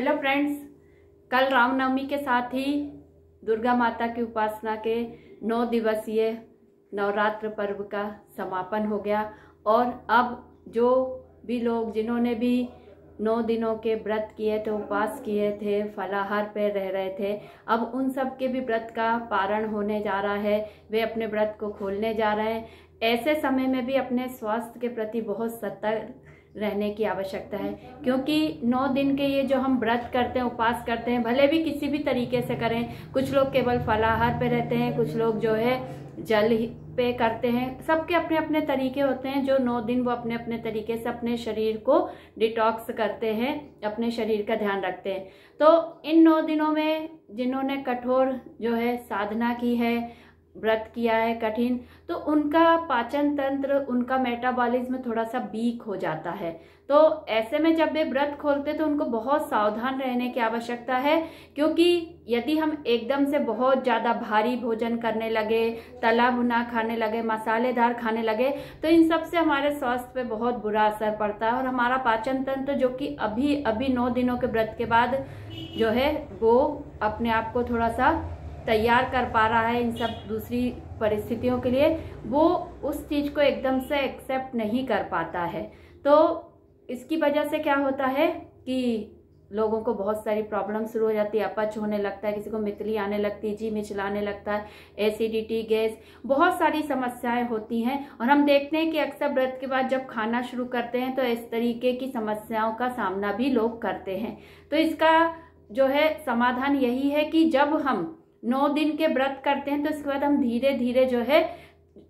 Hello friends, कल रामनवमी के साथ ही दुर्गा माता की उपासना के 9 दिवसीय नवरात्र पर्व का समापन हो गया। और अब जो भी लोग जिन्होंने भी 9 दिनों के व्रत किए थे, उपवास किए थे, फलाहार पे रह रहे थे, अब उन सब के भी व्रत का पारण होने जा रहा है। वे अपने व्रत को खोलने जा रहे हैं। ऐसे समय में भी अपने स्वास्थ्य के प्रति बहुत सतर्क रहने की आवश्यकता है, क्योंकि 9 दिन के ये जो हम व्रत करते हैं, उपवास करते हैं, भले भी किसी भी तरीके से करें। कुछ लोग केवल फलाहार पे रहते हैं, कुछ लोग जो है जल पे करते हैं। सबके अपने अपने तरीके होते हैं। जो 9 दिन वो अपने अपने तरीके से अपने शरीर को डिटॉक्स करते हैं, अपने शरीर का ध्यान रखते हैं। तो इन 9 दिनों में जिन्होंने कठोर जो है साधना की है, व्रत किया है कठिन, तो उनका पाचन तंत्र, उनका मेटाबॉलिज्म थोड़ा सा वीक हो जाता है। तो ऐसे में जब वे व्रत खोलते तो उनको बहुत सावधान रहने की आवश्यकता है, क्योंकि यदि हम एकदम से बहुत ज़्यादा भारी भोजन करने लगे, तला भुना खाने लगे, मसालेदार खाने लगे, तो इन सब से हमारे स्वास्थ्य पे बहुत बुरा असर पड़ता है। और हमारा पाचन तंत्र जो कि अभी 9 दिनों के व्रत के बाद जो है वो अपने आप को थोड़ा सा तैयार कर पा रहा है इन सब दूसरी परिस्थितियों के लिए, वो उस चीज़ को एकदम से एक्सेप्ट नहीं कर पाता है। तो इसकी वजह से क्या होता है कि लोगों को बहुत सारी प्रॉब्लम शुरू हो जाती है। अपच होने लगता है, किसी को मितली आने लगती है, जी मिचलाने लगता है, एसिडिटी, गैस, बहुत सारी समस्याएं होती हैं। और हम देखते हैं कि अक्सर व्रत के बाद जब खाना शुरू करते हैं तो इस तरीके की समस्याओं का सामना भी लोग करते हैं। तो इसका जो है समाधान यही है कि जब हम 9 दिन के व्रत करते हैं तो इसके बाद हम धीरे धीरे जो है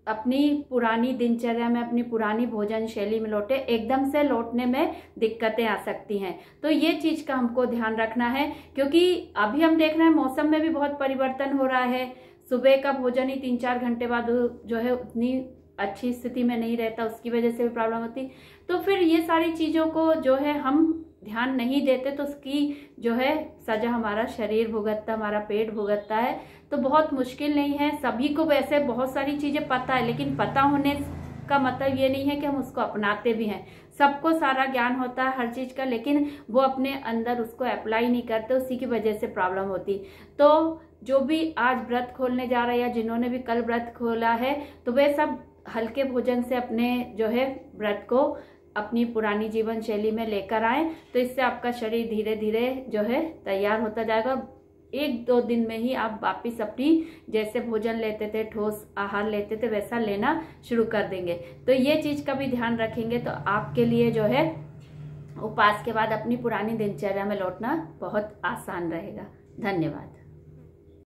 अपनी पुरानी दिनचर्या में, अपनी पुरानी भोजन शैली में लौटे। एकदम से लौटने में दिक्कतें आ सकती हैं। तो ये चीज़ का हमको ध्यान रखना है, क्योंकि अभी हम देख रहे हैं मौसम में भी बहुत परिवर्तन हो रहा है। सुबह का भोजन ही 3-4 घंटे बाद जो है उतनी अच्छी स्थिति में नहीं रहता, उसकी वजह से भी प्रॉब्लम होती। तो फिर ये सारी चीज़ों को जो है हम ध्यान नहीं देते तो उसकी जो है सजा हमारा शरीर भुगतता, हमारा पेट भुगतता है। तो बहुत मुश्किल नहीं है। सभी को वैसे बहुत सारी चीज़ें पता है, लेकिन पता होने का मतलब ये नहीं है कि हम उसको अपनाते भी हैं। सबको सारा ज्ञान होता है हर चीज़ का, लेकिन वो अपने अंदर उसको अप्लाई नहीं करते, उसी की वजह से प्रॉब्लम होती। तो जो भी आज व्रत खोलने जा रहे हैं या जिन्होंने भी कल व्रत खोला है, तो वे सब हल्के भोजन से अपने जो है व्रत को अपनी पुरानी जीवन शैली में लेकर आए। तो इससे आपका शरीर धीरे धीरे जो है तैयार होता जाएगा। 1-2 दिन में ही आप वापिस अपनी जैसे भोजन लेते थे, ठोस आहार लेते थे, वैसा लेना शुरू कर देंगे। तो ये चीज़ का भी ध्यान रखेंगे तो आपके लिए जो है उपवास के बाद अपनी पुरानी दिनचर्या में लौटना बहुत आसान रहेगा। धन्यवाद।